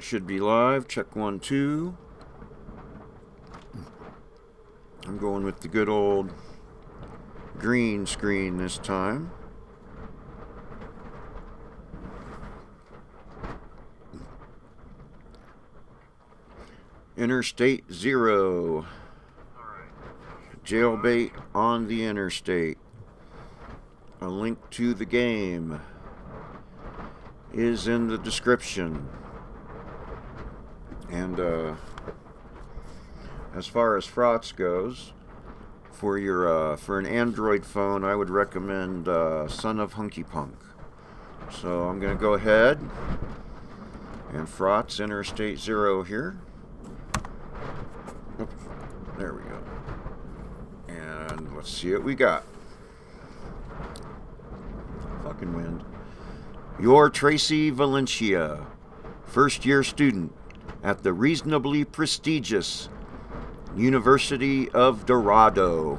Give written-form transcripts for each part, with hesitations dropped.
Should be live. Check 1, 2. I'm going with the good old green screen this time. Interstate 0. Jailbait on the Interstate. A link to the game is in the description. And as far as frotz goes, for an Android phone, I would recommend Son of Hunky Punk. So I'm going to go ahead and frotz Interstate 0 here. Oops, there we go. And let's see what we got. Fucking wind. You're Tracy Valencia, first-year student at the reasonably prestigious University of Dorado.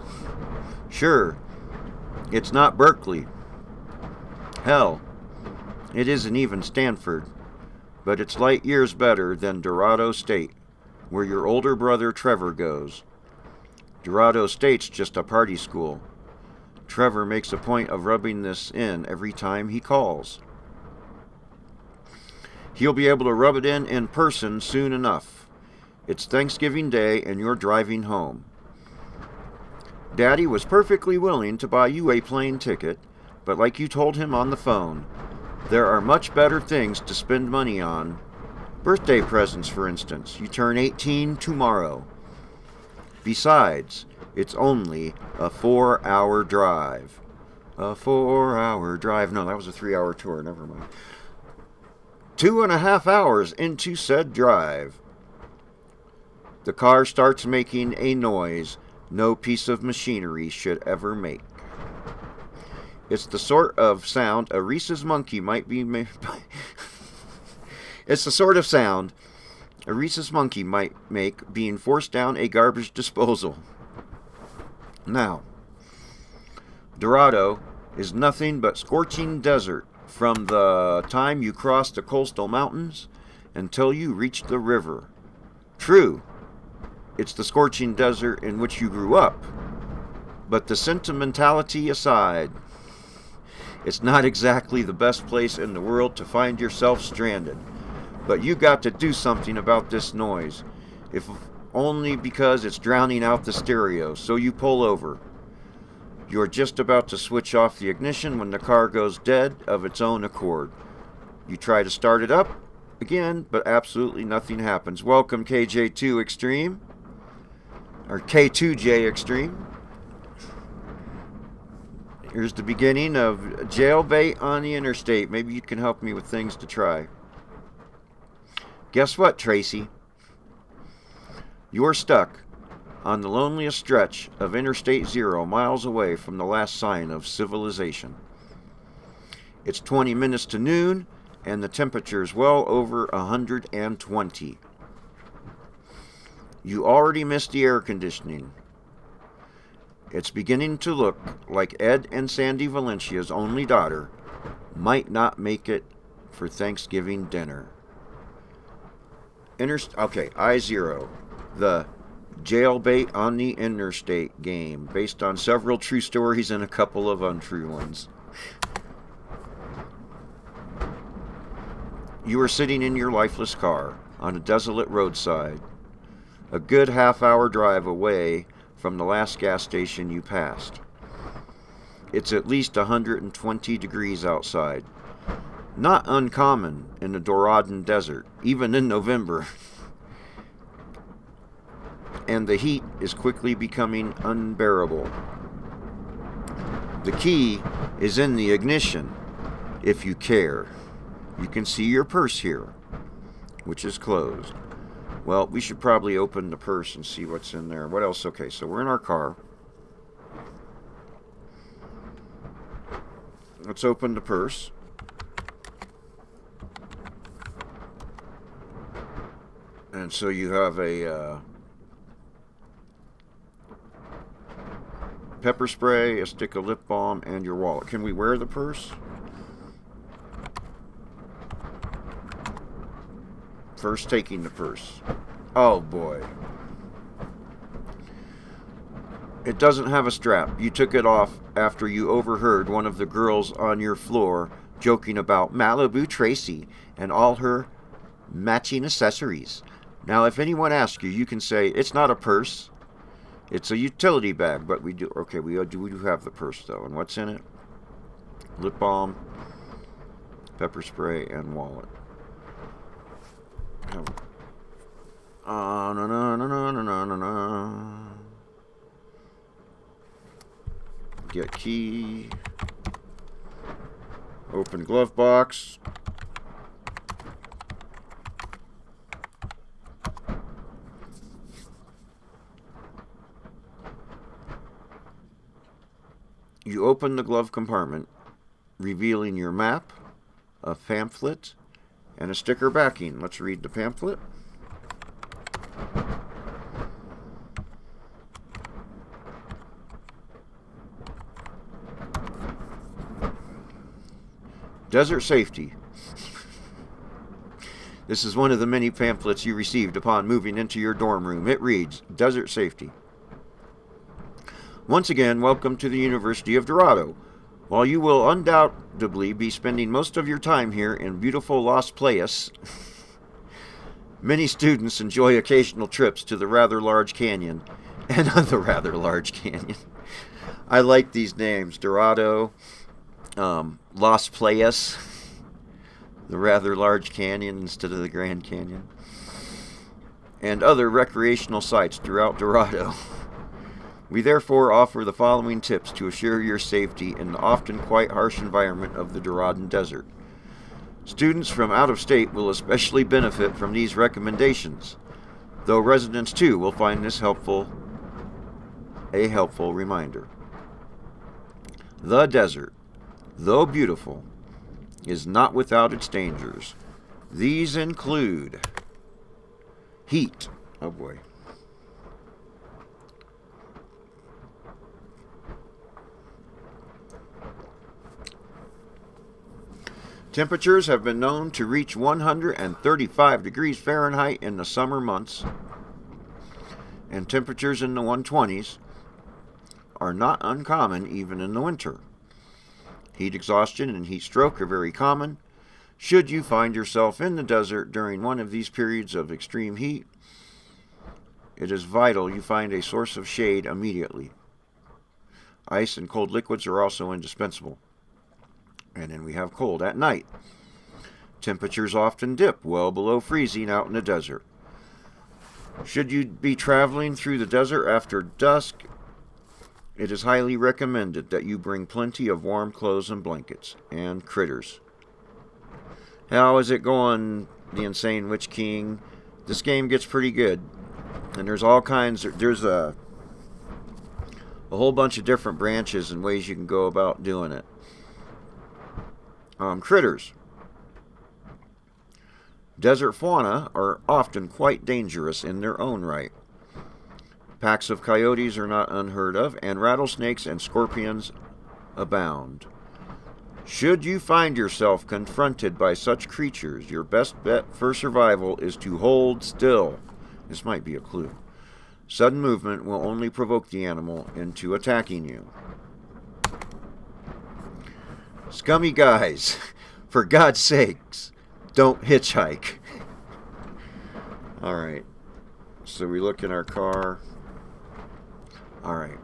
Sure, it's not Berkeley. Hell, it isn't even Stanford, but it's light years better than Dorado State, where your older brother Trevor goes. Dorado State's just a party school. Trevor makes a point of rubbing this in every time he calls. He'll be able to rub it in person soon enough. It's Thanksgiving Day and you're driving home. Daddy was perfectly willing to buy you a plane ticket, but like you told him on the phone, there are much better things to spend money on. Birthday presents, for instance. You turn 18 tomorrow. Besides, it's only a 4-hour drive. A 4-hour drive. No, that was a 3-hour tour. Never mind. 2.5 hours into said drive. The car starts making a noise no piece of machinery should ever make. It's the sort of sound a rhesus monkey might be It's the sort of sound a rhesus monkey might make being forced down a garbage disposal. Now, Dorado is nothing but scorching desert from the time you cross the coastal mountains until you reach the river. True, it's the scorching desert in which you grew up, but the sentimentality aside, it's not exactly the best place in the world to find yourself stranded. But you got to do something about this noise, if only because it's drowning out the stereo, so you pull over. You're just about to switch off the ignition when the car goes dead of its own accord. You try to start it up again, but absolutely nothing happens. Welcome, KJ2 Extreme, or K2J Extreme. Here's the beginning of Jailbait on the Interstate. Maybe you can help me with things to try. Guess what, Tracy? You're stuck on the loneliest stretch of Interstate 0, miles away from the last sign of civilization. It's 20 minutes to noon, and the temperature's well over 120. You already missed the air conditioning. It's beginning to look like Ed and Sandy Valencia's only daughter might not make it for Thanksgiving dinner. Okay, I-0, the Jailbait on the Interstate game, based on several true stories and a couple of untrue ones. You are sitting in your lifeless car on a desolate roadside, a good half-hour drive away from the last gas station you passed. It's at least 120 degrees outside. Not uncommon in the Doradan Desert, even in November. And the heat is quickly becoming unbearable. The key is in the ignition, if you care. You can see your purse here, which is closed. Well, we should probably open the purse and see what's in there. What else? Okay, so we're in our car. Let's open the purse. And so you have a pepper spray, a stick of lip balm, and your wallet. Can we wear the purse? first taking the purse. Oh boy. It doesn't have a strap. You took it off after you overheard one of the girls on your floor joking about Malibu Tracy and all her matching accessories. Now, if anyone asks you, you can say, it's not a purse. It's a utility bag, but we do have the purse, though. And what's in it? Lip balm, pepper spray, and wallet. No. Get key. Open glove box. You open the glove compartment, revealing your map, a pamphlet, and a sticker backing. Let's read the pamphlet. Desert Safety. This is one of the many pamphlets you received upon moving into your dorm room. It reads, Desert Safety. Once again, welcome to the University of Dorado. While you will undoubtedly be spending most of your time here in beautiful Las Playas, many students enjoy occasional trips to the rather large canyon and the rather large canyon. I like these names, Dorado, Las Playas, the rather large canyon instead of the Grand Canyon, and other recreational sites throughout Dorado. We therefore offer the following tips to assure your safety in the often quite harsh environment of the Doradan Desert. Students from out of state will especially benefit from these recommendations, though residents too will find this helpful reminder. The desert, though beautiful, is not without its dangers. These include heat. Oh boy. Temperatures have been known to reach 135 degrees Fahrenheit in the summer months, and temperatures in the 120s are not uncommon even in the winter. Heat exhaustion and heat stroke are very common. Should you find yourself in the desert during one of these periods of extreme heat, it is vital you find a source of shade immediately. Ice and cold liquids are also indispensable. And then we have cold at night. Temperatures often dip well below freezing out in the desert. Should you be traveling through the desert after dusk, it is highly recommended that you bring plenty of warm clothes and blankets and critters. How is it going, the Insane Witch King? This game gets pretty good. And there's all kinds of, there's a whole bunch of different branches and ways you can go about doing it. Critters. Desert fauna are often quite dangerous in their own right. Packs of coyotes are not unheard of, and rattlesnakes and scorpions abound. Should you find yourself confronted by such creatures, your best bet for survival is to hold still. This might be a clue. Sudden movement will only provoke the animal into attacking you. Scummy guys, for God's sakes, don't hitchhike. Alright, so we look in our car. Alright,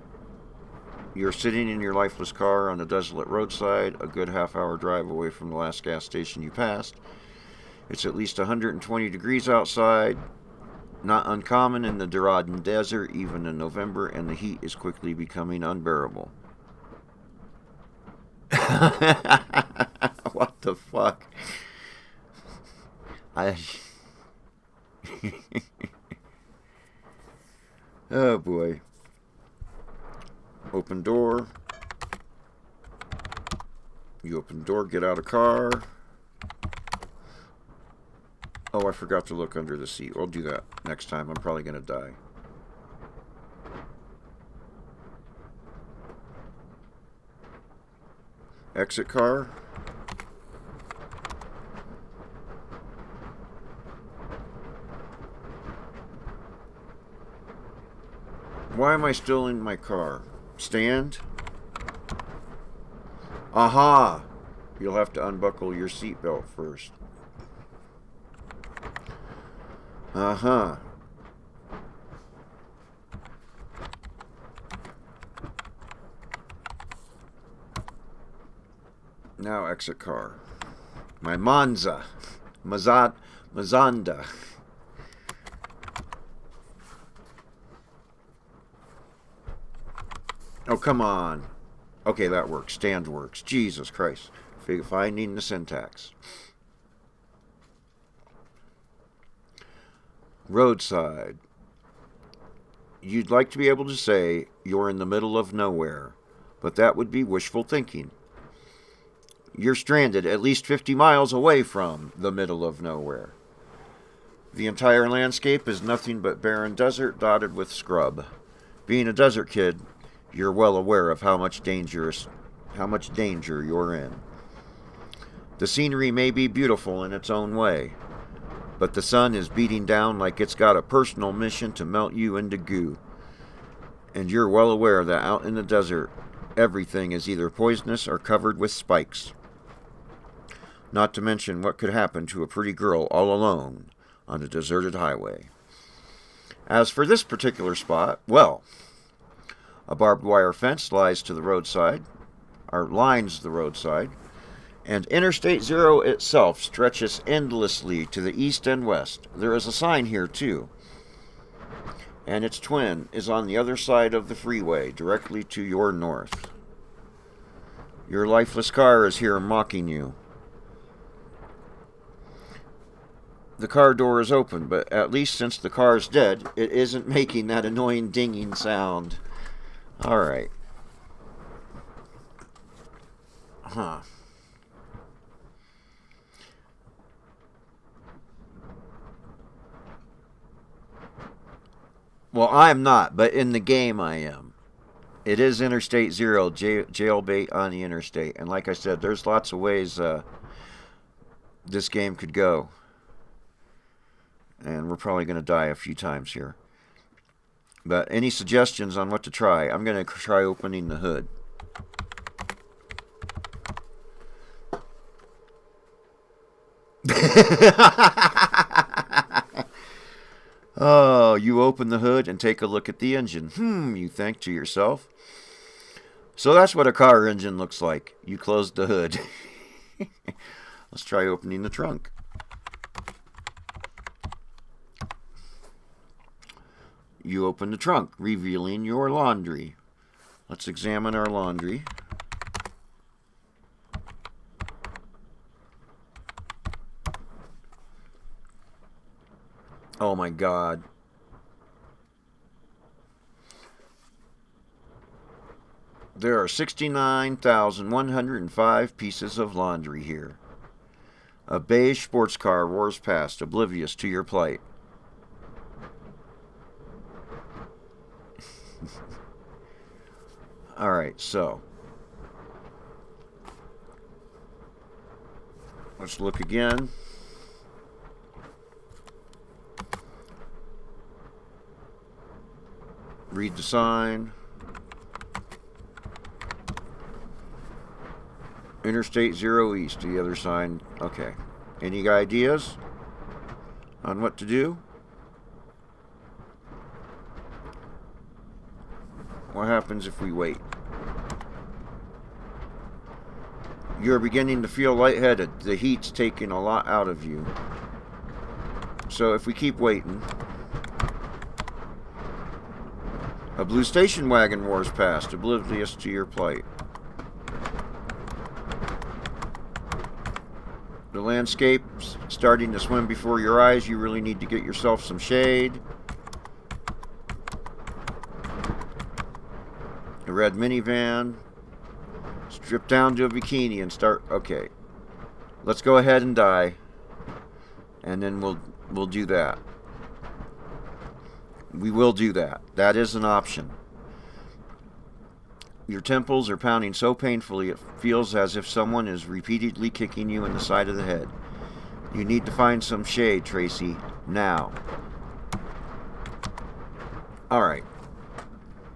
you're sitting in your lifeless car on a desolate roadside, a good half-hour drive away from the last gas station you passed. It's at least 120 degrees outside, not uncommon in the Doradan Desert, even in November, and the heat is quickly becoming unbearable. What the fuck? Oh boy. Open door. You open the door, get out of car. Oh, I forgot to look under the seat. I'll do that next time. I'm probably going to die. Exit car. Why am I still in my car? Stand. Aha! You'll have to unbuckle your seatbelt first. Uh-huh. Now exit car. My Mazda. Oh, come on. Okay, that works. Stand works. Jesus Christ. Finding the syntax. Roadside. You'd like to be able to say you're in the middle of nowhere, but that would be wishful thinking. You're stranded at least 50 miles away from the middle of nowhere. The entire landscape is nothing but barren desert dotted with scrub. Being a desert kid, you're well aware of how much danger you're in. The scenery may be beautiful in its own way, but the sun is beating down like it's got a personal mission to melt you into goo. And you're well aware that out in the desert, everything is either poisonous or covered with spikes. Not to mention what could happen to a pretty girl all alone on a deserted highway. As for this particular spot, well, a barbed wire fence lines the roadside, and Interstate 0 itself stretches endlessly to the east and west. There is a sign here, too, and its twin is on the other side of the freeway, directly to your north. Your lifeless car is here mocking you. The car door is open, but at least since the car's dead, it isn't making that annoying dinging sound. Alright. Huh. Well, I'm not, but in the game I am. It is Interstate 0, jailbait on the interstate. And like I said, there's lots of ways this game could go. And we're probably going to die a few times here. But any suggestions on what to try? I'm going to try opening the hood. Oh, you open the hood and take a look at the engine. You think to yourself. So that's what a car engine looks like. You closed the hood. Let's try opening the trunk. You open the trunk, revealing your laundry. Let's examine our laundry. Oh my God. There are 69,105 pieces of laundry here. A beige sports car roars past, oblivious to your plight. Alright, so let's look again. Read the sign. Interstate 0 East, the other sign. Okay. Any ideas on what to do? What happens if we wait? You're beginning to feel lightheaded. The heat's taking a lot out of you. So if we keep waiting... A blue station wagon roars past, oblivious to your plight. The landscape's starting to swim before your eyes. You really need to get yourself some shade. A red minivan. Strip down to a bikini and start... Okay. Let's go ahead and die. And then we'll do that. We will do that. That is an option. Your temples are pounding so painfully it feels as if someone is repeatedly kicking you in the side of the head. You need to find some shade, Tracy. Now. Alright.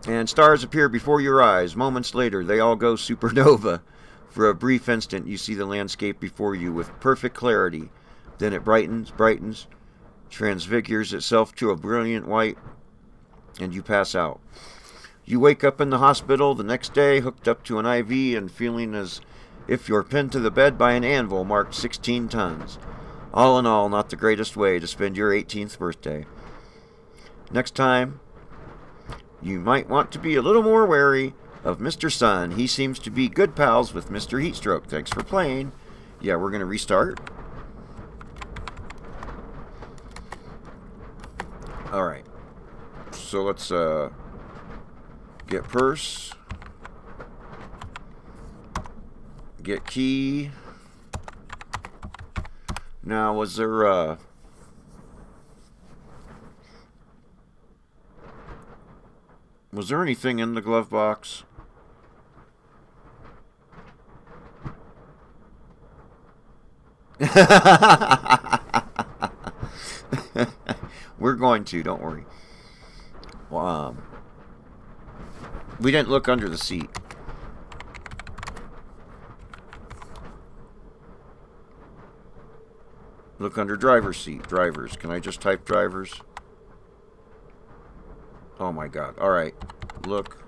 and stars appear before your eyes. Moments later, they all go supernova. For a brief instant, you see the landscape before you with perfect clarity. Then it brightens, transfigures itself to a brilliant white, and you pass out. You wake up in the hospital the next day, hooked up to an IV and feeling as if you're pinned to the bed by an anvil marked 16 tons. All in all, not the greatest way to spend your 18th birthday. Next time, you might want to be a little more wary of Mr. Sun. He seems to be good pals with Mr. Heatstroke. Thanks for playing. Yeah, we're going to restart. Alright. So let's get purse. Get key. Now, was there anything in the glove box? We're going to, don't worry. Well, we didn't look under the seat. Look under driver's seat. Drivers. Can I just type drivers? Oh my god. Alright. Look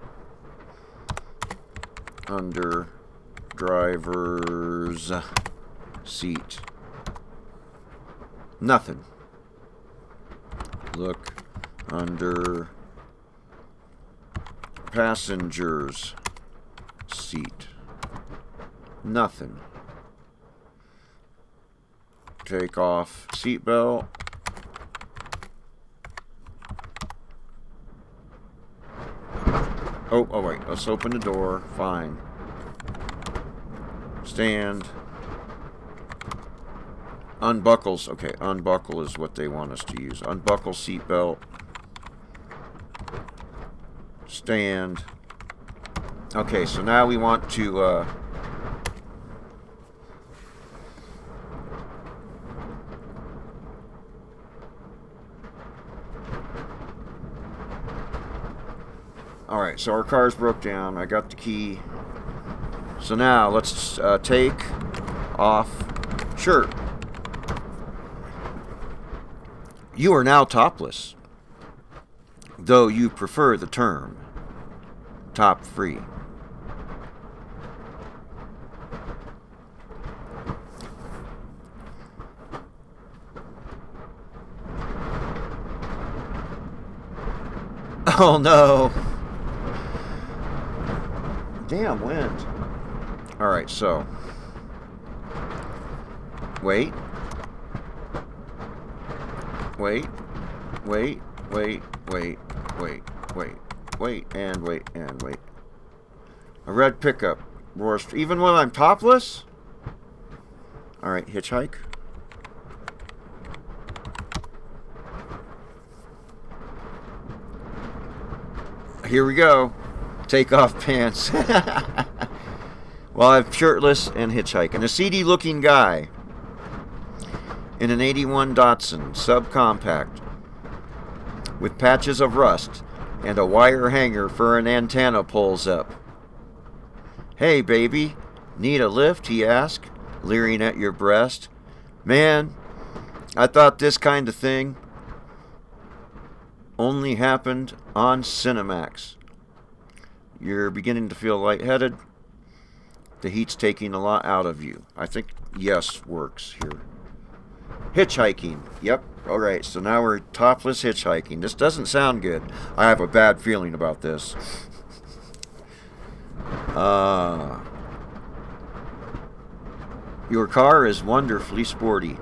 under driver's seat. Nothing. Look under passenger's seat. Nothing. Take off seatbelt. Oh wait, let's open the door. Fine. Stand. Unbuckles. Okay, unbuckle is what they want us to use. Unbuckle seatbelt. Stand. Okay, so now we want to Alright, so our car's broke down. I got the key. So now, let's take off shirt. You are now topless, though you prefer the term top free. Oh no! Damn wind. Alright, so. Wait. Wait. Wait. Wait. Wait. Wait. Wait. Wait. And wait. And wait. A red pickup. Roars. Even when I'm topless? Alright, hitchhike. Here we go. Take off pants. While I'm shirtless and hitchhiking. A seedy looking guy in an 81 Datsun subcompact with patches of rust and a wire hanger for an antenna pulls up. Hey baby, need a lift? He asked, leering at your breast. Man, I thought this kind of thing only happened on Cinemax. You're beginning to feel lightheaded. The heat's taking a lot out of you. I think yes works here. Hitchhiking. Yep. Alright, so now we're topless hitchhiking. This doesn't sound good. I have a bad feeling about this. Your car is wonderfully sporty.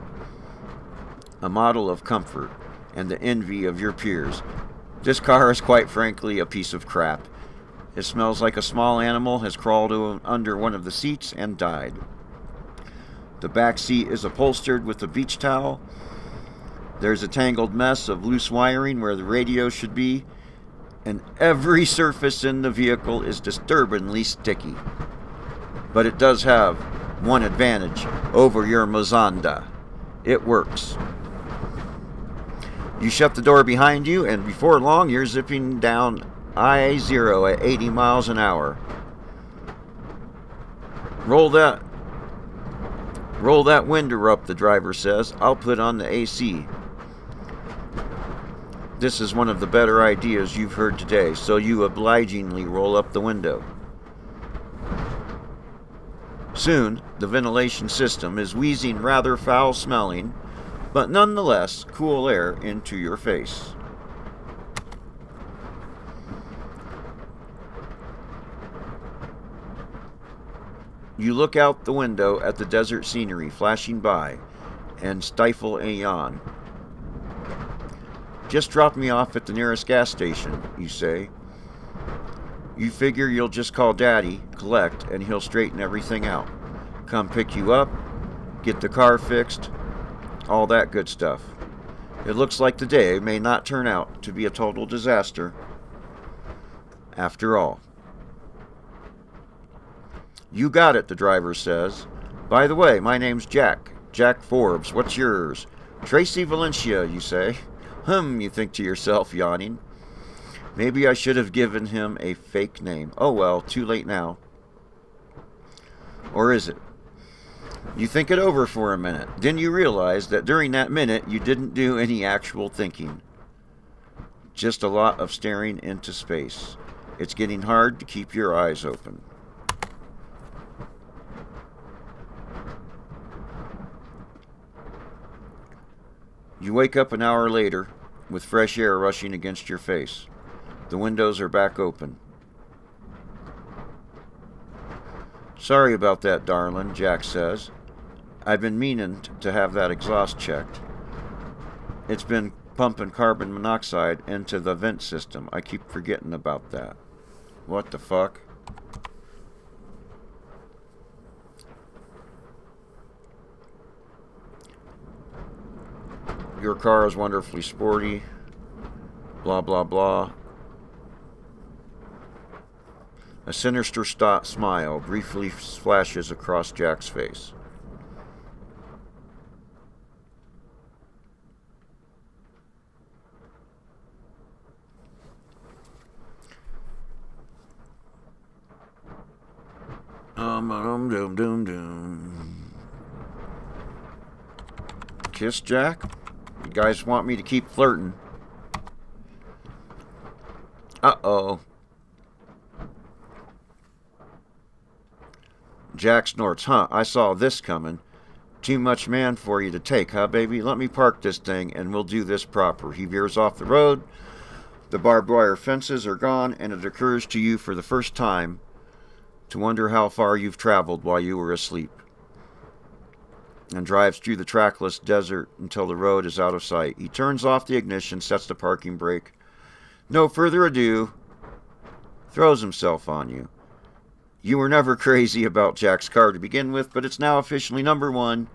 A model of comfort and the envy of your peers. This car is quite frankly a piece of crap. It smells like a small animal has crawled under one of the seats and died. The back seat is upholstered with a beach towel. There's a tangled mess of loose wiring where the radio should be, and every surface in the vehicle is disturbingly sticky. But it does have one advantage over your Mazda. It works. You shut the door behind you, and before long you're zipping down I-0 at 80 miles an hour. Roll that window up, the driver says. I'll put on the AC. This is one of the better ideas you've heard today, so you obligingly roll up the window. Soon, the ventilation system is wheezing rather foul-smelling, but nonetheless cool air into your face. You look out the window at the desert scenery flashing by and stifle a yawn. Just drop me off at the nearest gas station, you say. You figure you'll just call Daddy, collect, and he'll straighten everything out. Come pick you up, get the car fixed, all that good stuff. It looks like the day may not turn out to be a total disaster after all. You got it, the driver says. By the way, my name's Jack Forbes. What's yours? Tracy Valencia, you say. You think to yourself, yawning. Maybe I should have given him a fake name. Oh well, too late now. Or is it? You think it over for a minute. Then you realize that during that minute you didn't do any actual thinking. Just a lot of staring into space. It's getting hard to keep your eyes open. You wake up an hour later with fresh air rushing against your face. The windows are back open. Sorry about that, darling, Jack says. I've been meaning to have that exhaust checked. It's been pumping carbon monoxide into the vent system. I keep forgetting about that. What the fuck? Your car is wonderfully sporty. Blah, blah, blah. A sinister smile briefly flashes across Jack's face. Kiss, Jack? You guys want me to keep flirting? Uh-oh. Jack snorts. Huh, I saw this coming. Too much man for you to take, huh, baby? Let me park this thing and we'll do this proper. He veers off the road. The barbed wire fences are gone, and it occurs to you for the first time to wonder how far you've traveled while you were asleep, and drives through the trackless desert until the road is out of sight. He turns off the ignition, sets the parking brake. No further ado, throws himself on you. You were never crazy about Jack's car to begin with, but it's now officially number one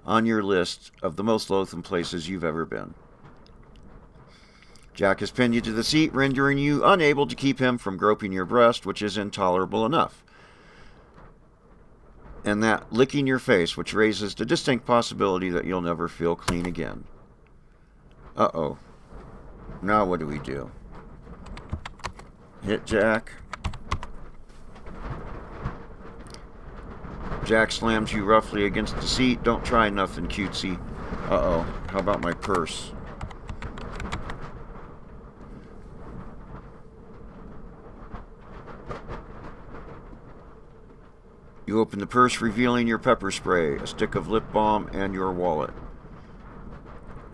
on your list of the most loathsome places you've ever been. Jack has pinned you to the seat, rendering you unable to keep him from groping your breast, which is intolerable enough. And that licking your face, which raises the distinct possibility that you'll never feel clean again. Uh-oh. Now what do we do? Hit Jack. Jack slams you roughly against the seat. Don't try nothing cutesy. Uh-oh. How about my purse? You open the purse, revealing your pepper spray, a stick of lip balm, and your wallet.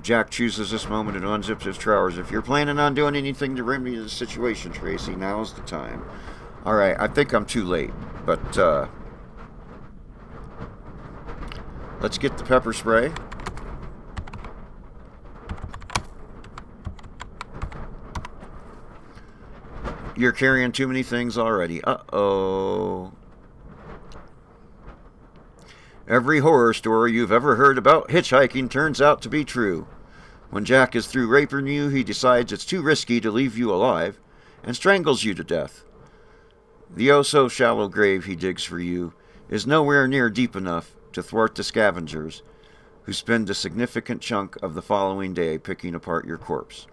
Jack chooses this moment and unzips his trousers. If you're planning on doing anything to remedy the situation, Tracy, now's the time. Alright, I think I'm too late, but, let's get the pepper spray. You're carrying too many things already. Uh-oh. Every horror story you've ever heard about hitchhiking turns out to be true. When Jack is through raping you, he decides it's too risky to leave you alive and strangles you to death. The oh-so-shallow grave he digs for you is nowhere near deep enough to thwart the scavengers who spend a significant chunk of the following day picking apart your corpse.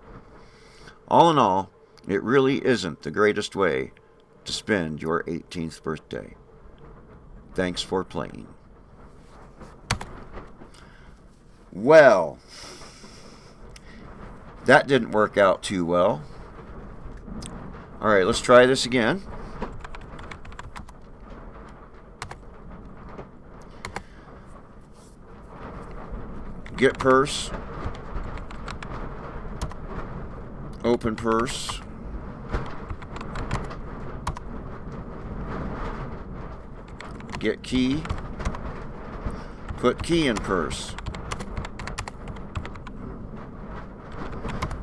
All in all, It really isn't the greatest way to spend your 18th birthday. Thanks for playing. Well, that didn't work out too well. Alright, let's try this again. Get purse. Open purse. Get key. Put key in purse.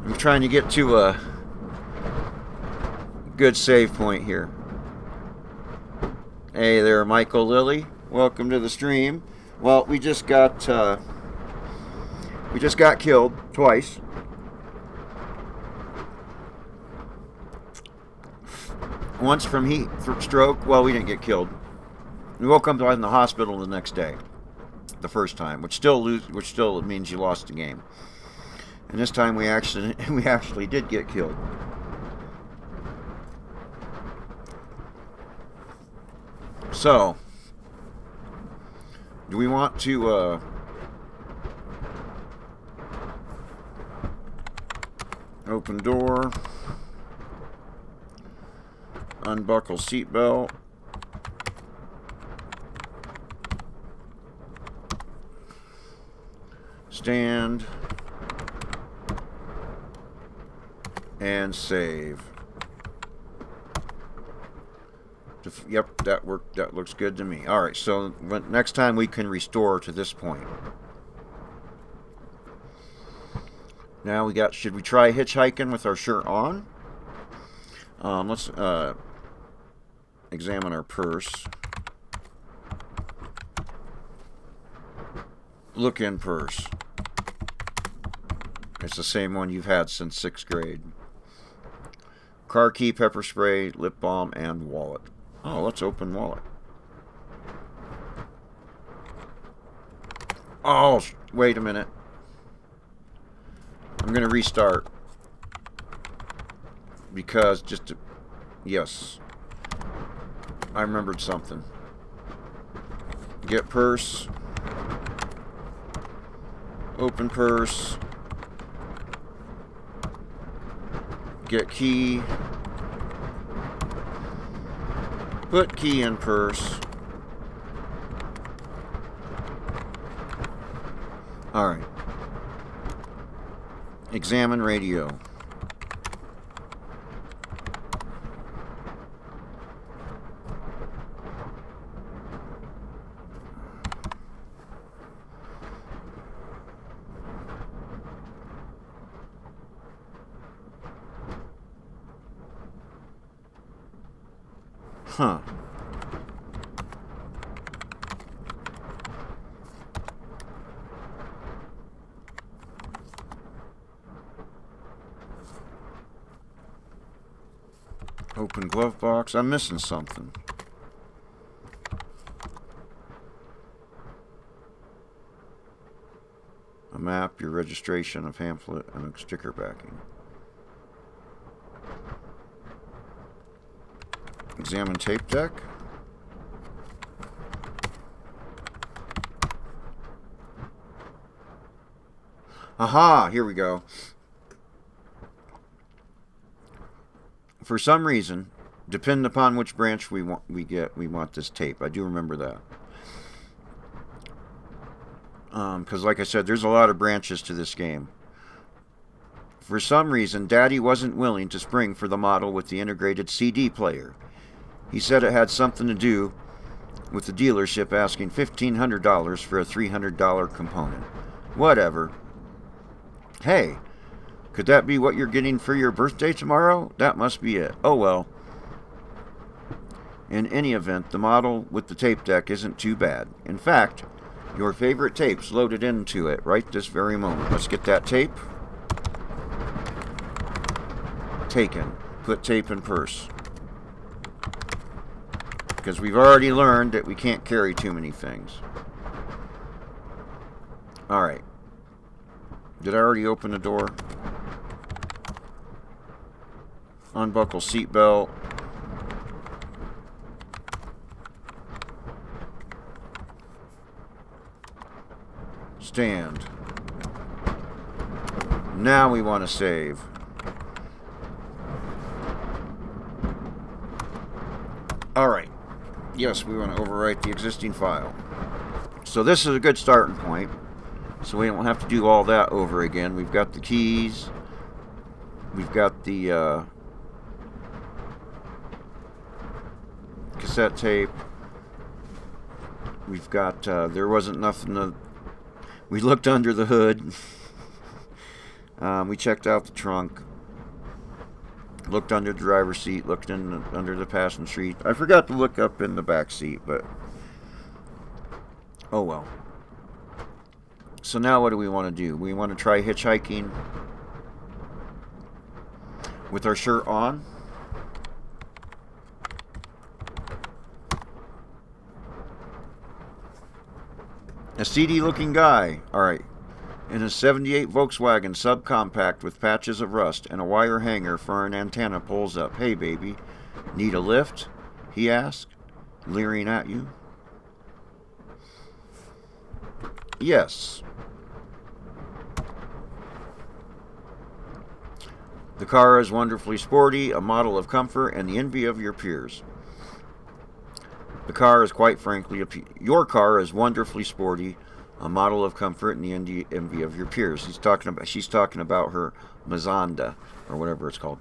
I'm trying to get to a good save point here. Hey there, Michael Lilly. Welcome to the stream. Well, we just got killed twice. Once from heat stroke. Well, we didn't get killed. We woke up in the hospital the next day, the first time, which still means you lost the game. And this time we actually did get killed. So, do we want to open door, unbuckle seatbelt, stand, and save? Yep, that worked. That looks good to me. Alright, so next time we can restore to this point. Now we got, should we try hitchhiking with our shirt on? Let's examine our purse. Look in purse. It's the same one you've had since 6th grade. Car key, pepper spray, lip balm, and wallet. Oh, let's open wallet. Oh, wait a minute. I'm going to restart. Because yes. I remembered something. Get purse. Open purse. Get key. Put key in purse. Alright. Examine radio. Huh. Open glove box. I'm missing something. A map, your registration, a pamphlet, and a sticker backing. Examine tape deck. Aha, here we go. For some reason, depending upon which branch we want this tape. I do remember that. Because like I said, there's a lot of branches to this game. For some reason, Daddy wasn't willing to spring for the model with the integrated CD player. He said it had something to do with the dealership asking $1,500 for a $300 component. Whatever. Hey, could that be what you're getting for your birthday tomorrow? That must be it. Oh well. In any event, the model with the tape deck isn't too bad. In fact, your favorite tape's loaded into it right this very moment. Let's get that tape. Taken. Put tape in purse. Because we've already learned that we can't carry too many things. Alright. Did I already open the door? Unbuckle seatbelt. Stand. Now we want to save. Alright. Yes, we want to overwrite the existing file. So this is a good starting point. So we don't have to do all that over again. We've got the keys. We've got the cassette tape. We've got, there wasn't nothing we looked under the hood. We checked out the trunk. Looked under the driver's seat. Looked under the passenger seat. I forgot to look up in the back seat, but oh well. So now what do we want to do? We want to try hitchhiking with our shirt on. A seedy looking guy. Alright. In a 78 Volkswagen subcompact with patches of rust and a wire hanger for an antenna pulls up. Hey baby, need a lift? He asked, leering at you. Yes. The car is wonderfully sporty, a model of comfort, and the envy of your peers. The car is quite frankly, your car is wonderfully sporty, a model of comfort, and the envy of your peers. She's talking about her Mazda, or whatever it's called.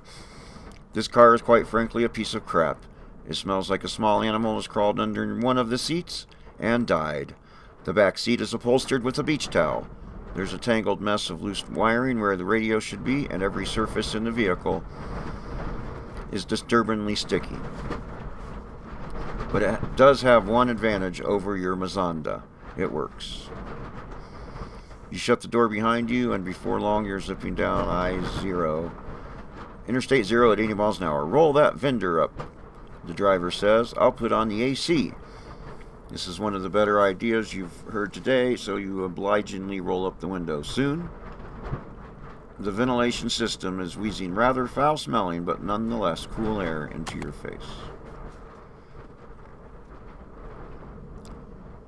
This car is quite frankly a piece of crap. It smells like a small animal has crawled under one of the seats and died. The back seat is upholstered with a beach towel. There's a tangled mess of loose wiring where the radio should be, and every surface in the vehicle is disturbingly sticky. But it does have one advantage over your Mazda. It works. You shut the door behind you, and before long you're zipping down I-0. Interstate 0 at 80 miles an hour. Roll that fender up, the driver says. I'll put on the AC. This is one of the better ideas you've heard today, so you obligingly roll up the window. Soon, the ventilation system is wheezing rather foul-smelling, but nonetheless cool air into your face.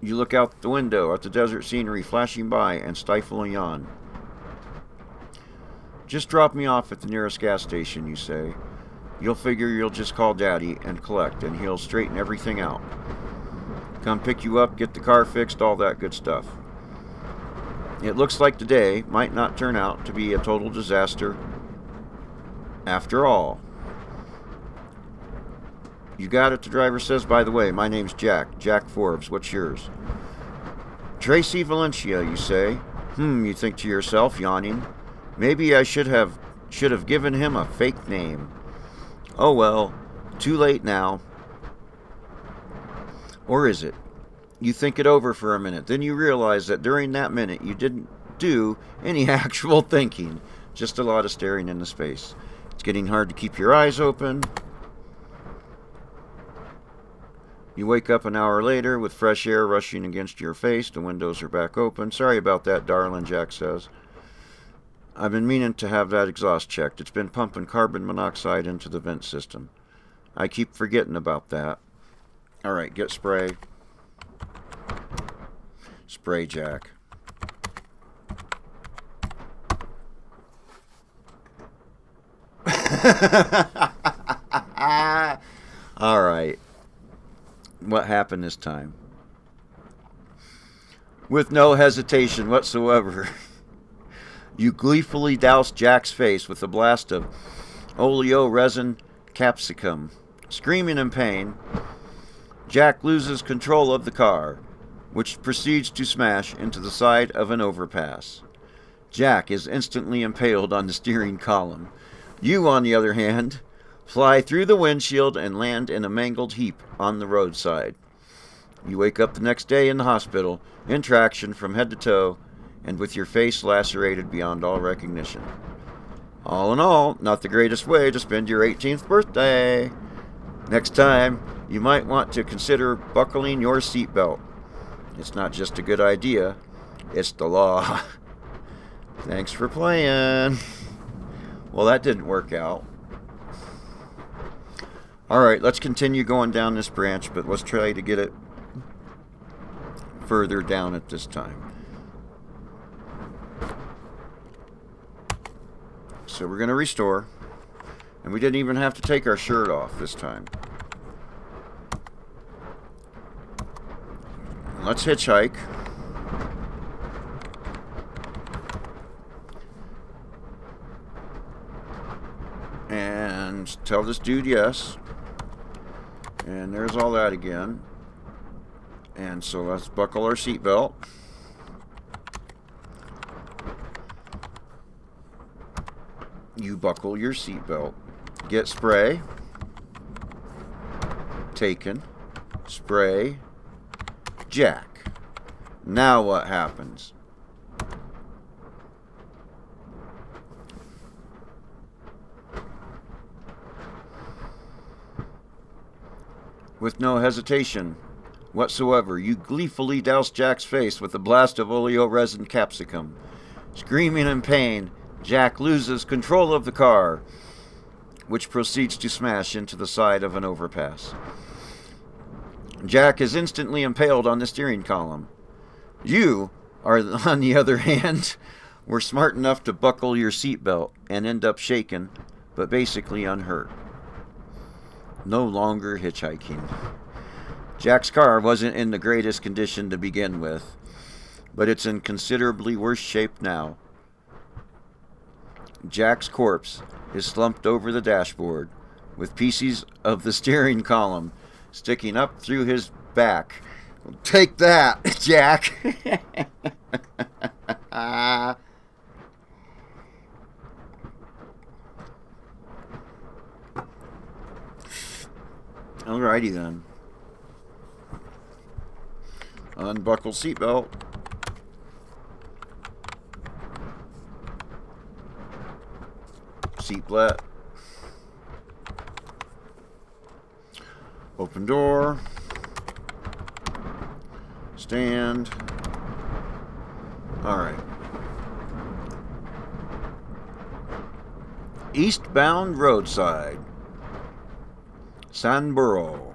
You look out the window at the desert scenery flashing by and stifle a yawn. Just drop me off at the nearest gas station, you say. You'll figure you'll just call Daddy and collect, and he'll straighten everything out. Come pick you up, get the car fixed, all that good stuff. It looks like today might not turn out to be a total disaster after all. You got it, the driver says. By the way, my name's Jack Forbes. What's yours? Tracy Valencia, you say. You think to yourself, yawning. Maybe I should have given him a fake name. Oh well, too late now. Or is it? You think it over for a minute, then you realize that during that minute you didn't do any actual thinking, just a lot of staring into space. It's getting hard to keep your eyes open. You wake up an hour later with fresh air rushing against your face. The windows are back open. Sorry about that, darling, Jack says. I've been meaning to have that exhaust checked. It's been pumping carbon monoxide into the vent system. I keep forgetting about that. Alright, get spray. Spray, Jack. Alright. What happened this time? With no hesitation whatsoever, you gleefully douse Jack's face with a blast of oleo resin capsicum. Screaming in pain, Jack loses control of the car, which proceeds to smash into the side of an overpass. Jack is instantly impaled on the steering column. You, on the other hand, fly through the windshield and land in a mangled heap on the roadside. You wake up the next day in the hospital, in traction from head to toe, and with your face lacerated beyond all recognition. All in all, not the greatest way to spend your 18th birthday. Next time, you might want to consider buckling your seatbelt. It's not just a good idea, it's the law. Thanks for playing. Well, that didn't work out. Alright, let's continue going down this branch, but let's try to get it further down at this time. So we're going to restore. And we didn't even have to take our shirt off this time. Let's hitchhike. And tell this dude yes. And there's all that again. And so let's buckle our seatbelt. You buckle your seatbelt. Get spray. Taken. Spray. Jack. Now what happens? With no hesitation whatsoever, you gleefully douse Jack's face with a blast of oleoresin capsicum. Screaming in pain, Jack loses control of the car, which proceeds to smash into the side of an overpass. Jack is instantly impaled on the steering column. You are, on the other hand, were smart enough to buckle your seatbelt and end up shaken, but basically unhurt. No longer hitchhiking. Jack's car wasn't in the greatest condition to begin with, but it's in considerably worse shape now. Jack's corpse is slumped over the dashboard, with pieces of the steering column sticking up through his back. Take that, Jack! Alrighty then. Unbuckle seatbelt. Seatbelt. Open door. Stand. Alright. Eastbound roadside. Sandboro.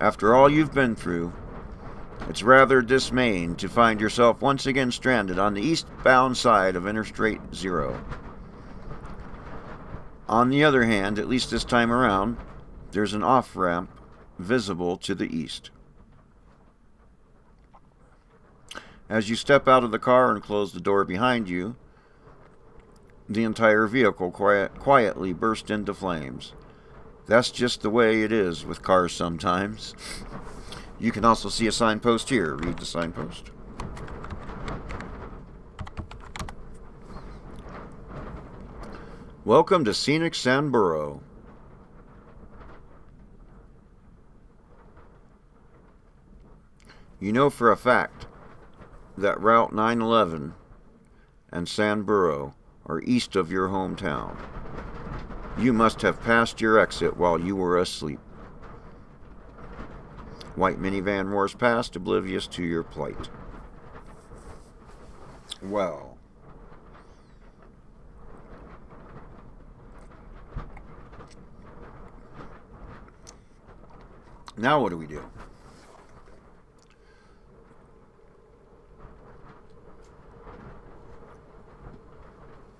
After all you've been through, it's rather dismaying to find yourself once again stranded on the eastbound side of Interstate 0. On the other hand, at least this time around, there's an off-ramp visible to the east. As you step out of the car and close the door behind you, the entire vehicle quietly bursts into flames. That's just the way it is with cars sometimes. You can also see a signpost here. Read the signpost. Welcome to scenic Sandboro. You know for a fact that Route 911 and Sandboro are east of your hometown. You must have passed your exit while you were asleep. White minivan roars past, oblivious to your plight. Well. Now what do we do?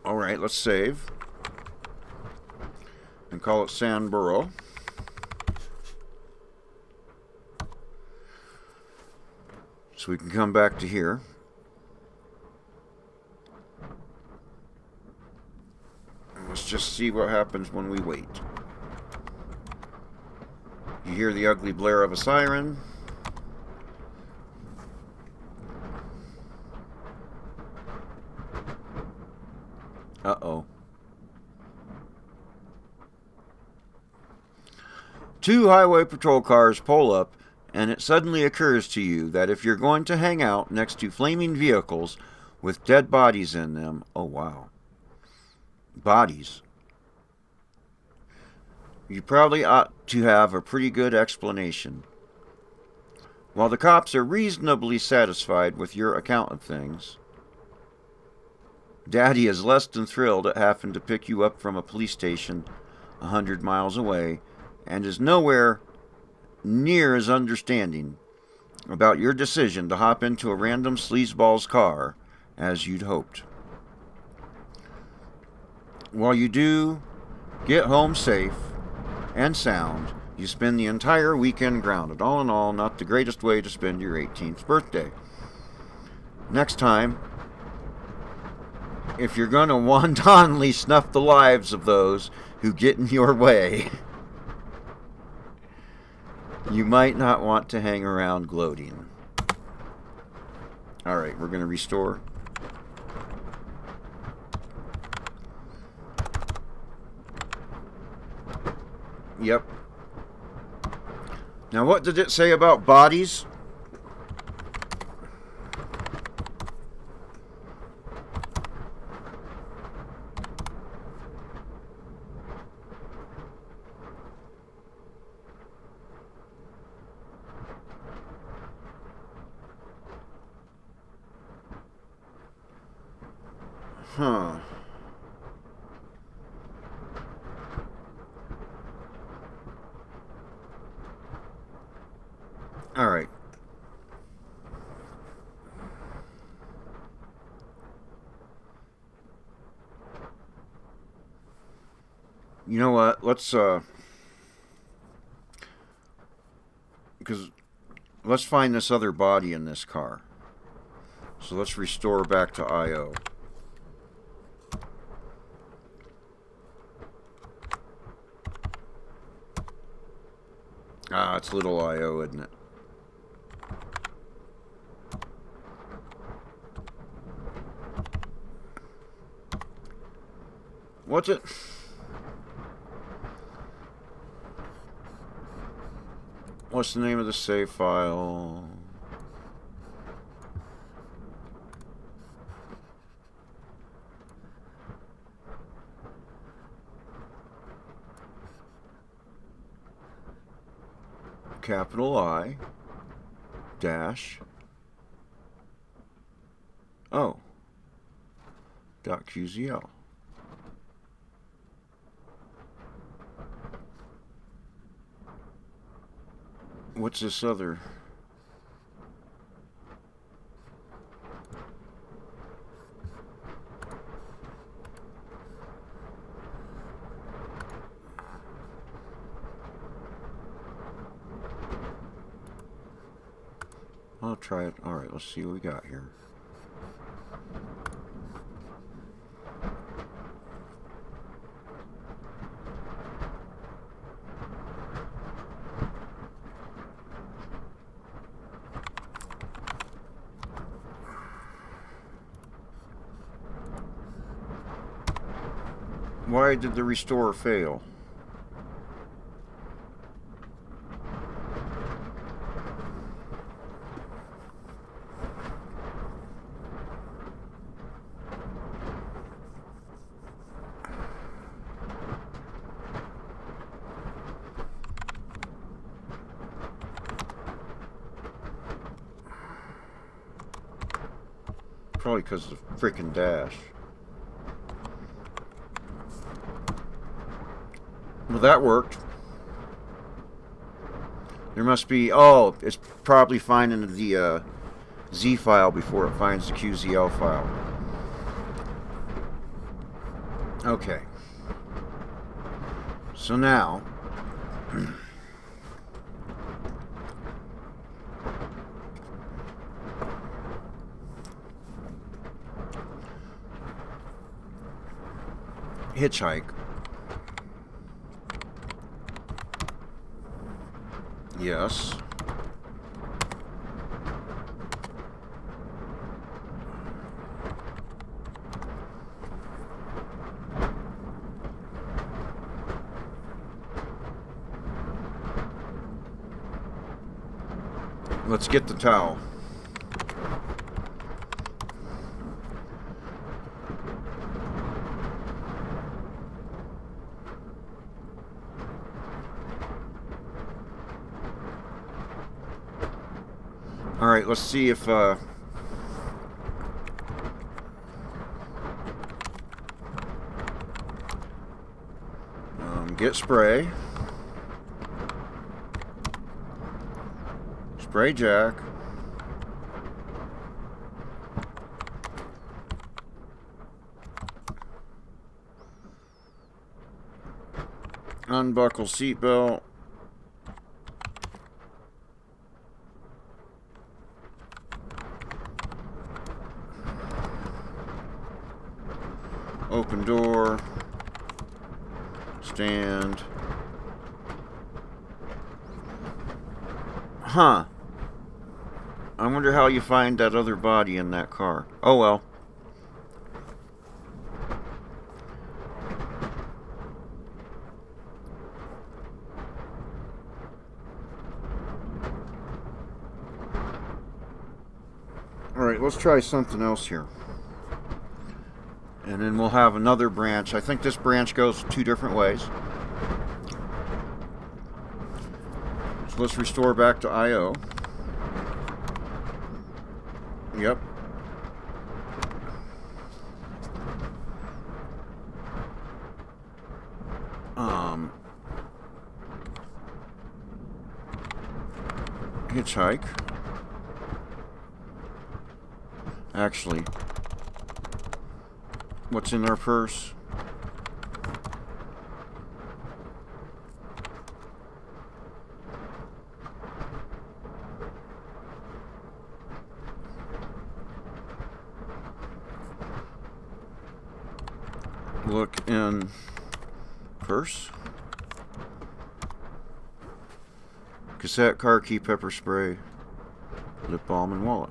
Alright, let's save. And call it Sandboro. So we can come back to here. And let's just see what happens when we wait. You hear the ugly blare of a siren. Uh-oh. 2 highway patrol cars pull up, and it suddenly occurs to you that if you're going to hang out next to flaming vehicles with dead bodies in them, oh wow, bodies, you probably ought to have a pretty good explanation. While the cops are reasonably satisfied with your account of things, Daddy is less than thrilled at having to pick you up from a police station 100 miles away and is nowhere near as understanding about your decision to hop into a random sleazeball's car as you'd hoped. While you do get home safe and sound, you spend the entire weekend grounded. All in all, not the greatest way to spend your 18th birthday. Next time, if you're going to wantonly snuff the lives of those who get in your way, you might not want to hang around gloating. Alright, we're going to restore. Yep. Now, what did it say about bodies? Huh. All right. You know what? Let's because let's find this other body in this car. So let's restore back to I-0. Ah, it's little I-0, isn't it? What's it? What's the name of the save file? Capital I dash O dot QZL. What's this other? I'll try it. Alright, let's see what we got here. Why did the restore fail? Probably because of the freaking dash. Well, that worked. There must be... Oh, it's probably finding the Z file before it finds the QZL file. Okay. So now... hitchhike. Yes. Let's get the towel. All right, let's see if Get spray. Spray Jack. Unbuckle seatbelt. Open door. Stand. Huh. I wonder how you find that other body in that car. Oh well. Alright, let's try something else here. And then we'll have another branch. I think this branch goes 2 different ways. So let's restore back to I-0. Yep. Hitchhike. Actually, what's in our purse? Look in purse. Cassette, car key, pepper spray, lip balm, and wallet.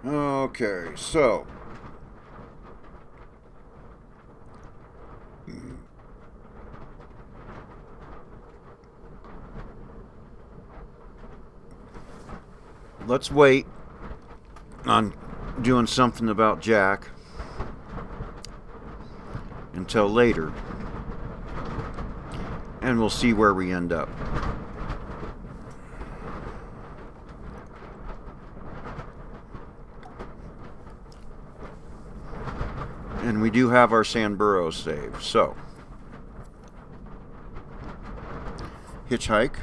Okay, so let's wait on doing something about Jack until later, and we'll see where we end up. And we do have our San Burros saved, so hitchhike.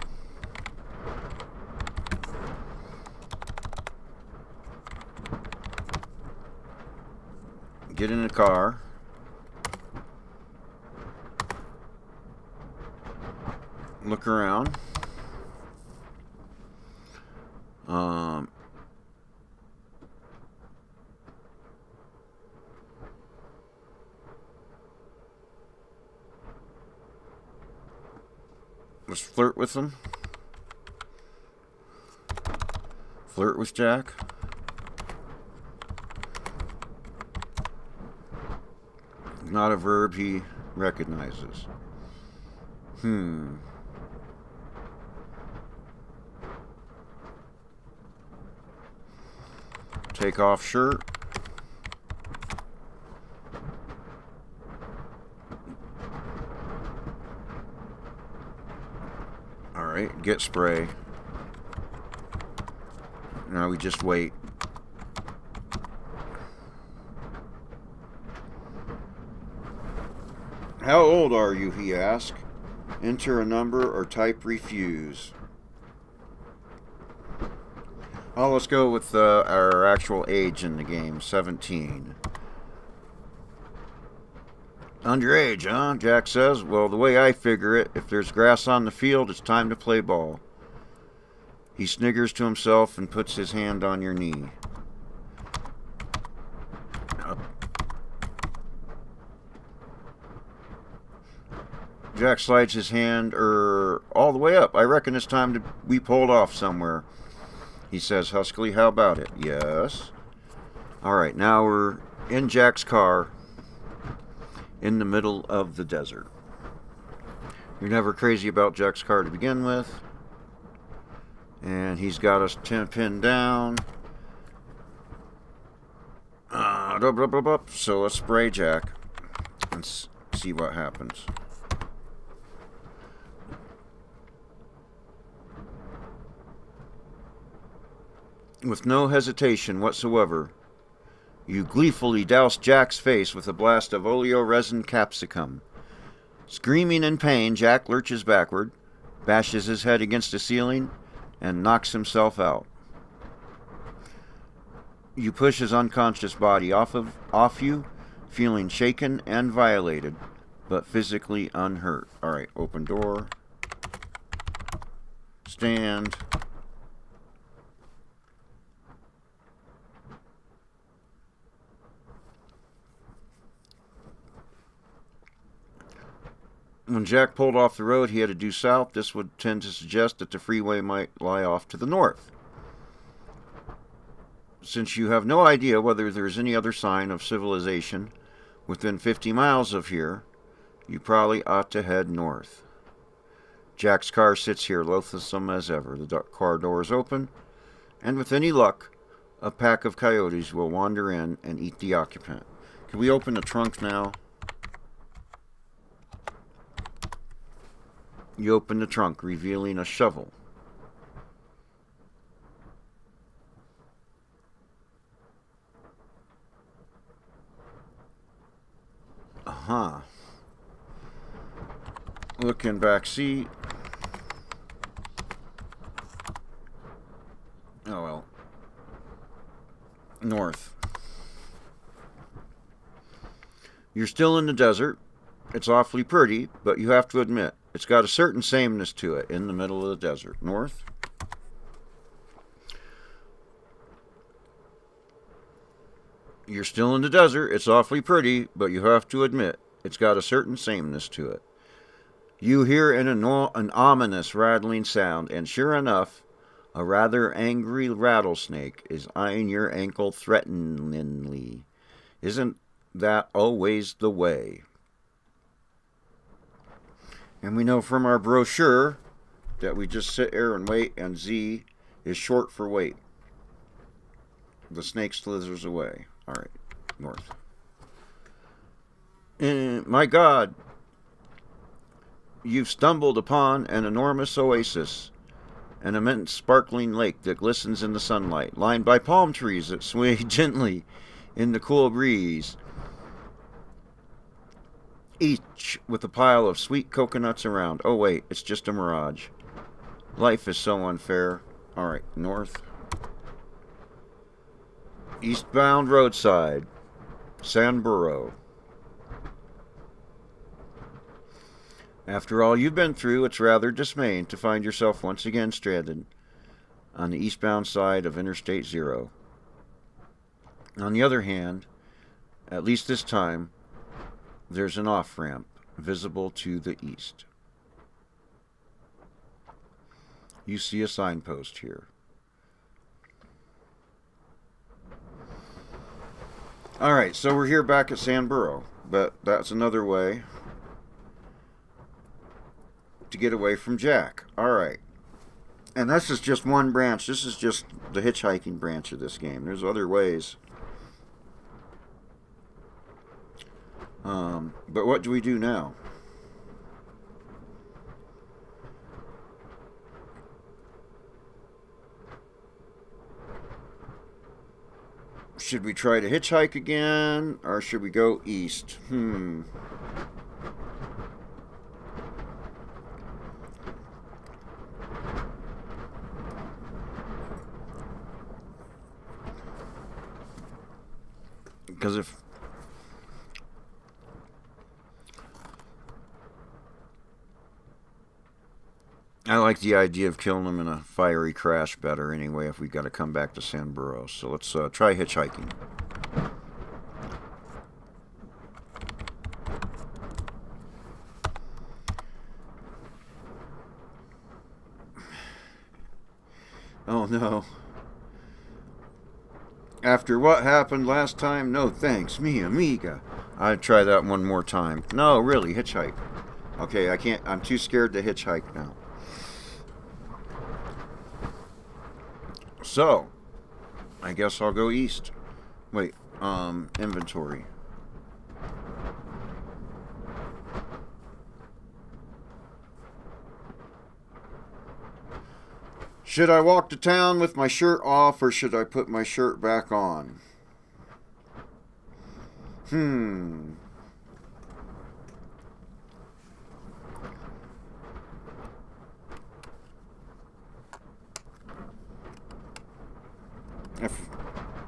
Get in the car. Look around. Let's flirt with them. Flirt with Jack. Not a verb he recognizes. Take off shirt. Alright, get spray. Now we just wait. How old are you, he asked. Enter a number or type refuse. Oh, let's go with our actual age in the game, 17. Underage, huh? Jack says. Well, the way I figure it, if there's grass on the field, it's time to play ball. He sniggers to himself and puts his hand on your knee. Jack slides his hand all the way up. I reckon it's time to we pulled off somewhere. He says huskily, how about it? Yes. Alright, now we're in Jack's car in the middle of the desert. You're never crazy about Jack's car to begin with. And he's got us pinned down. So let's spray Jack and see what happens. With no hesitation whatsoever, you gleefully douse Jack's face with a blast of oleoresin capsicum. Screaming in pain, Jack lurches backward, bashes his head against the ceiling, and knocks himself out. You push his unconscious body off you, feeling shaken and violated, but physically unhurt. Alright, open door. Stand. When Jack pulled off the road he had to due south, this would tend to suggest that the freeway might lie off to the north. Since you have no idea whether there's any other sign of civilization within 50 miles of here, you probably ought to head north. Jack's car sits here loathsome as ever. The car door is open, and with any luck, a pack of coyotes will wander in and eat the occupant. Can we open the trunk now? You open the trunk, revealing a shovel. Look in back seat. Oh well. North. You're still in the desert. It's awfully pretty, but you have to admit, it's got a certain sameness to it in the middle of the desert. North. You're still in the desert. It's awfully pretty, but you have to admit, it's got a certain sameness to it. You hear an ominous rattling sound, and sure enough, a rather angry rattlesnake is eyeing your ankle threateningly. Isn't that always the way? And we know from our brochure that we just sit here and wait, and Z is short for wait. The snake slithers away. Alright, north. My God, you've stumbled upon an enormous oasis, an immense sparkling lake that glistens in the sunlight, lined by palm trees that sway gently in the cool breeze, each with a pile of sweet coconuts around. Oh wait, it's just a mirage. Life is so unfair. Alright, north. Eastbound roadside, Sandboro. After all you've been through, it's rather dismaying to find yourself once again stranded on the eastbound side of Interstate 0. On the other hand, at least this time, there's an off-ramp visible to the east. You see a signpost here. Alright, so we're here back at Sandboro, but that's another way to get away from Jack. Alright. And this is just one branch. This is just the hitchhiking branch of this game. There's other ways. But what do we do now? Should we try to hitchhike again, or should we go east? Because if I like the idea of killing them in a fiery crash better anyway if we've got to come back to Sandboro. So let's try hitchhiking. Oh no. After what happened last time, no thanks, mi amiga. I'd try that one more time. No, really, hitchhike. Okay, I can't, I'm too scared to hitchhike now. So, I guess I'll go east. Wait, inventory. Should I walk to town with my shirt off, or should I put my shirt back on?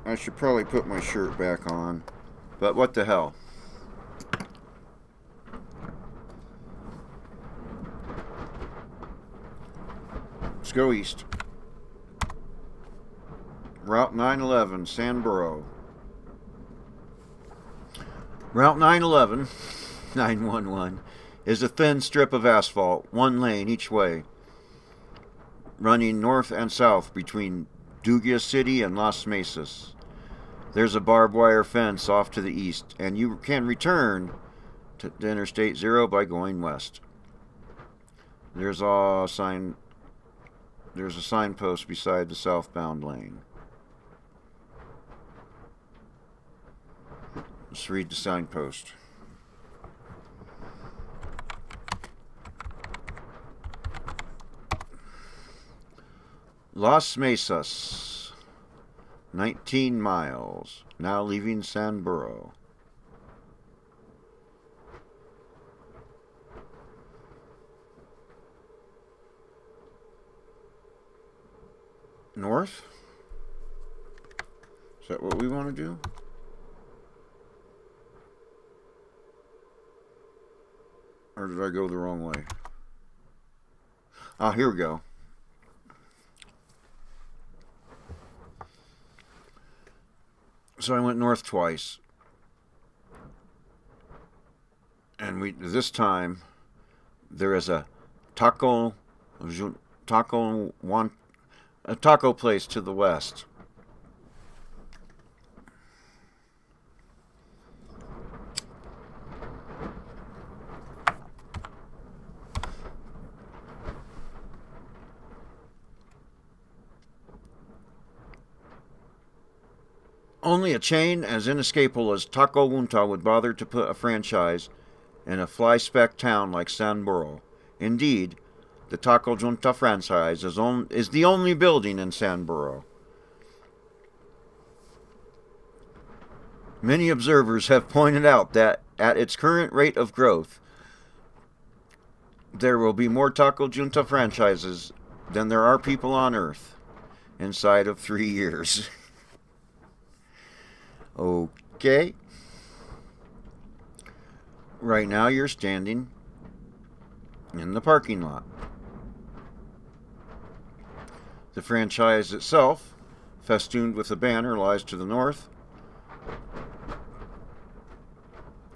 I should probably put my shirt back on, but what the hell? Let's go east. Route 911, Sandboro. Route 911, 911, is a thin strip of asphalt, one lane each way, running north and south between Dugia City and Las Mesas. There's a barbed wire fence off to the east, and you can return to Interstate 0 by going west. There's a signpost beside the southbound lane. Let's read the signpost. Las Mesas, 19 miles, now leaving Sandboro. North? Is that what we want to do? Or did I go the wrong way? Ah, here we go. So I went north twice. And this time there is a taco place to the west. Only a chain as inescapable as Taco Junta would bother to put a franchise in a fly-speck town like Sandboro. Indeed, the Taco Junta franchise is the only building in Sandboro. Many observers have pointed out that at its current rate of growth, there will be more Taco Junta franchises than there are people on Earth inside of 3 years. Okay. Right now you're standing in the parking lot. The franchise itself, festooned with a banner, lies to the north.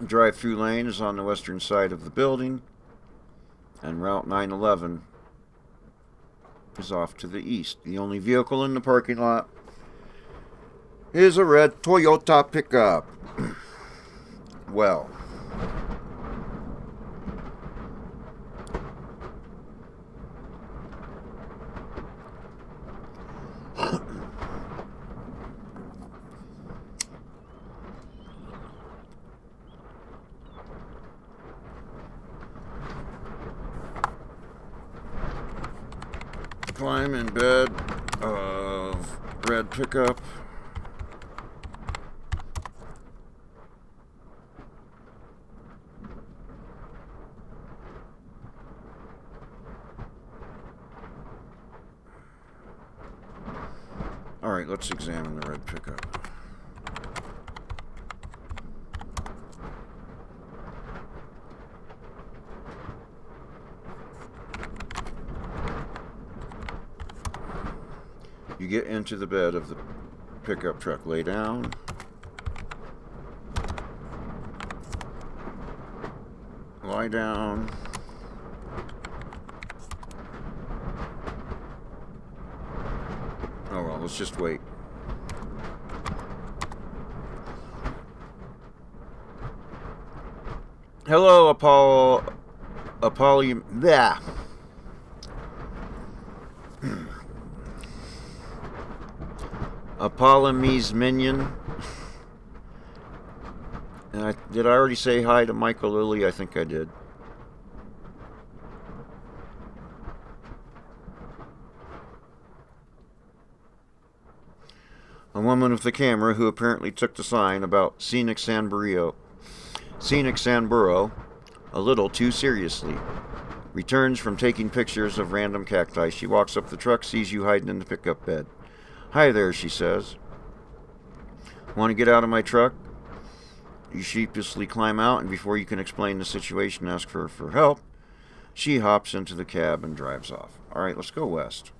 Drive-through lane is on the western side of the building, and Route 911 is off to the east. The only vehicle in the parking lot is a red Toyota pickup. Well, climb in bed of red pickup. Alright, let's examine the red pickup. You get into the bed of the pickup truck. Lay down. Lie down. Oh well, let's just wait. Hello, yeah. Apollome's minion. Did I already say hi to Michael Lilly? I think I did. A woman with the camera who apparently took the sign about Scenic Samburu, a little too seriously. Returns from taking pictures of random cacti. She walks up the truck, sees you hiding in the pickup bed. Hi there, she says. Want to get out of my truck? You sheepishly climb out, and before you can explain the situation, ask her for help. She hops into the cab and drives off. All right, let's go west.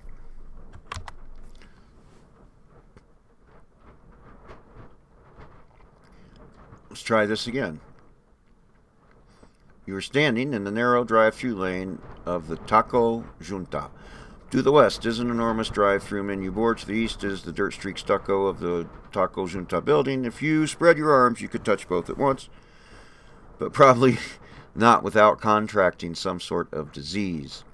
Let's try this again. You are standing in the narrow drive-through lane of the Taco Junta. To the west is an enormous drive-through menu board. To the east is the dirt streak stucco of the Taco Junta building. If you spread your arms, you could touch both at once, but probably not without contracting some sort of disease.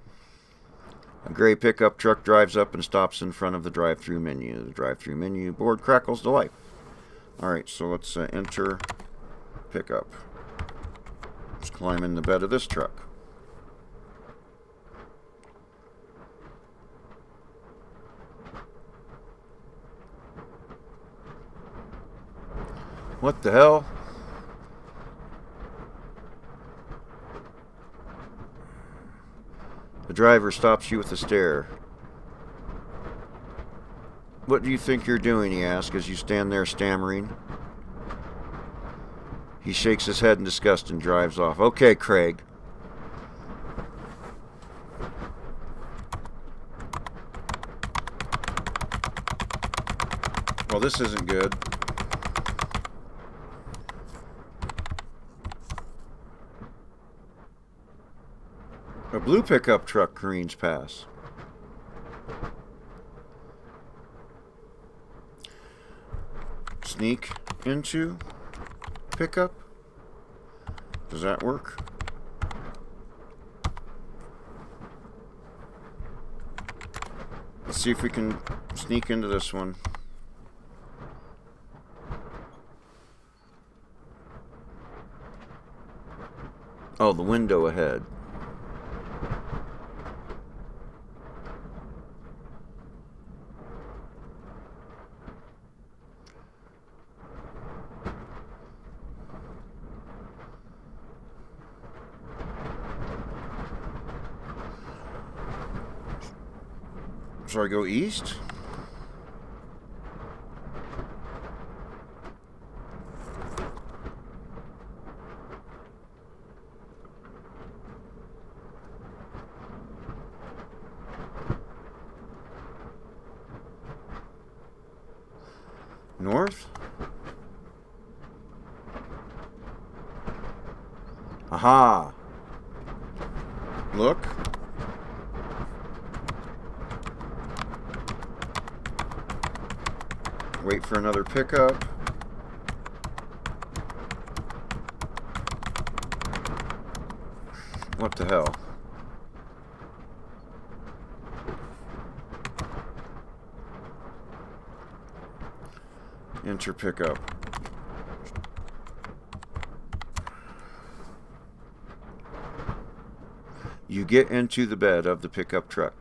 A gray pickup truck drives up and stops in front of the drive-through menu. The drive-through menu board crackles to life. All right, so let's enter pickup. Let's climb in the bed of this truck. What the hell? The driver stops you with a stare. What do you think you're doing? He asks as you stand there stammering. He shakes his head in disgust and drives off. Okay, Craig. Well, this isn't good. A blue pickup truck careens past. Sneak into pickup. Does that work? Let's see if we can sneak into this one. Oh, the window ahead. So I go east? North? Aha! Look. Wait for another pickup. What the hell? Enter pickup. You get into the bed of the pickup truck.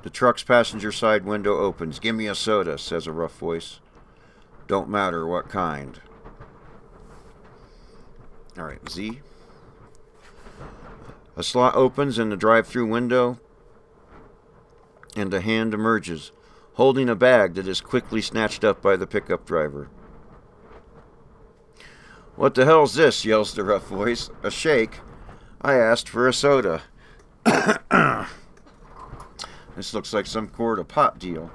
The truck's passenger side window opens. Give me a soda, says a rough voice. Don't matter what kind. Alright, Z. A slot opens in the drive-through window, and a hand emerges, holding a bag that is quickly snatched up by the pickup driver. What the hell's this? Yells the rough voice. A shake. I asked for a soda. This looks like some sort of pot deal.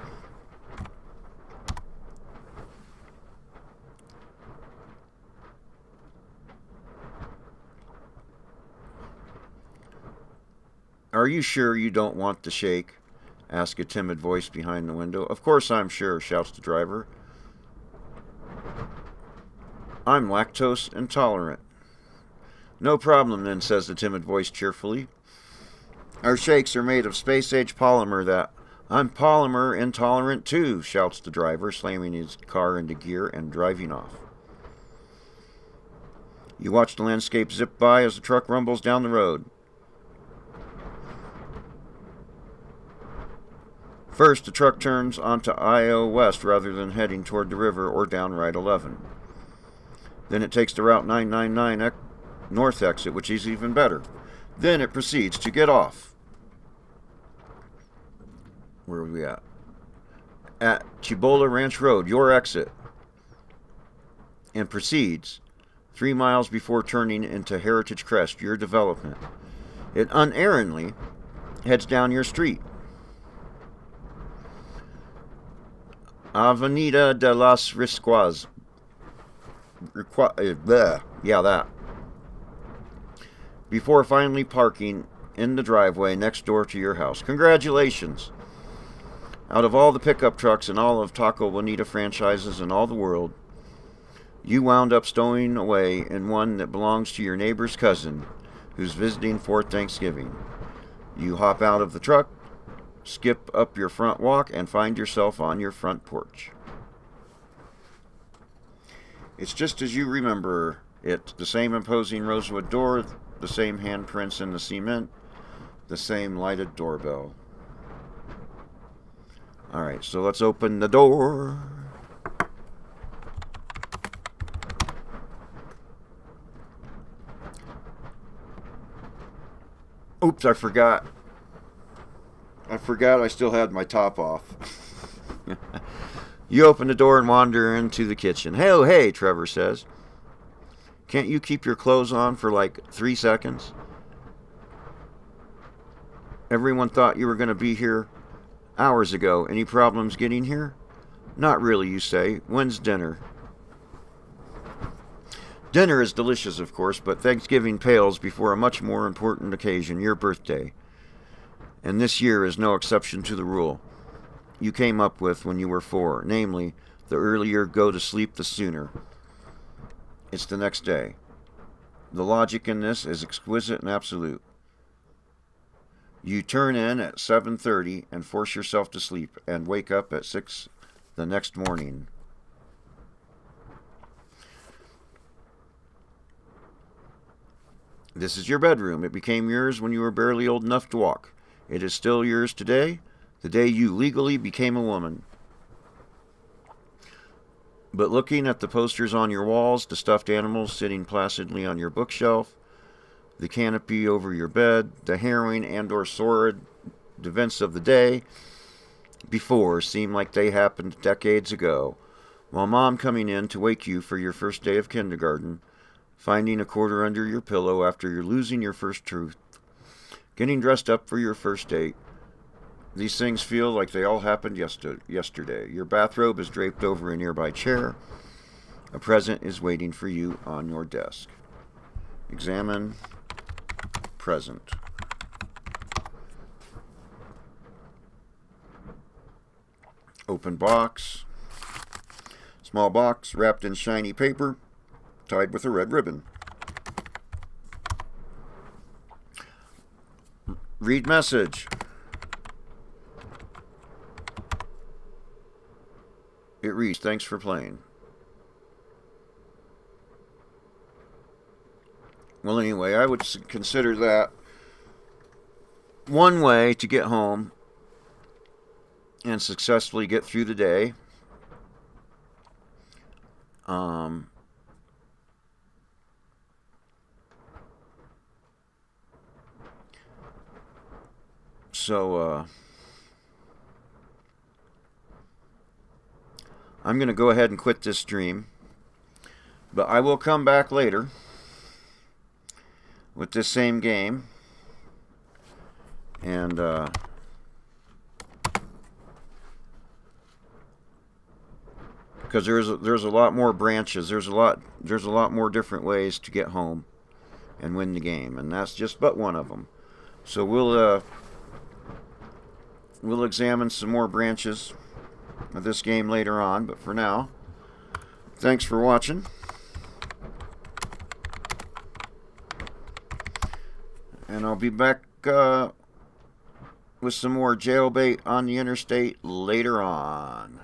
Are you sure you don't want the shake? Asks a timid voice behind the window. Of course I'm sure, shouts the driver. I'm lactose intolerant. No problem then, says the timid voice cheerfully. Our shakes are made of space-age polymer that... I'm polymer intolerant too, shouts the driver, slamming his car into gear and driving off. You watch the landscape zip by as the truck rumbles down the road. First, the truck turns onto I-0 West rather than heading toward the river or down Route 11. Then it takes the Route 999 North exit, which is even better. Then it proceeds to get off. Where are we at? At Cibola Ranch Road, your exit. And proceeds 3 miles before turning into Heritage Crest, your development. It unerringly heads down your street. Avenida de las Risquas. Yeah, that. Before finally parking in the driveway next door to your house. Congratulations! Out of all the pickup trucks in all of Taco Bonita franchises in all the world, you wound up stowing away in one that belongs to your neighbor's cousin who's visiting for Thanksgiving. You hop out of the truck, skip up your front walk, and find yourself on your front porch. It's just as you remember it. The same imposing rosewood door, the same handprints in the cement, the same lighted doorbell. Alright, so let's open the door. Oops, I forgot I still had my top off. You open the door and wander into the kitchen. Hey, oh, hey, Trevor says. Can't you keep your clothes on for like 3 seconds? Everyone thought you were going to be here hours ago. Any problems getting here? Not really, you say. When's dinner? Dinner is delicious, of course, but Thanksgiving pales before a much more important occasion, your birthday. And this year is no exception to the rule you came up with when you were 4, namely, the earlier go to sleep, the sooner. It's the next day. The logic in this is exquisite and absolute. You turn in at 7:30 and force yourself to sleep and wake up at 6 the next morning. This is your bedroom. It became yours when you were barely old enough to walk. It is still yours today, the day you legally became a woman. But looking at the posters on your walls, the stuffed animals sitting placidly on your bookshelf, the canopy over your bed, the harrowing and or sordid events of the day before seem like they happened decades ago, while Mom coming in to wake you for your first day of kindergarten, finding a quarter under your pillow after you're losing your first tooth, getting dressed up for your first date. These things feel like they all happened yesterday. Your bathrobe is draped over a nearby chair. A present is waiting for you on your desk. Examine present. Open box. Small box wrapped in shiny paper, tied with a red ribbon. Read message. It reads, thanks for playing. Well, anyway, I would consider that one way to get home and successfully get through the day. I'm going to go ahead and quit this stream, but I will come back later with this same game, and because there's a lot more branches, there's a lot more different ways to get home and win the game, and that's just but one of them. So we'll examine some more branches of this game later on, but for now, thanks for watching, and I'll be back with some more Jailbait on the Interstate later on.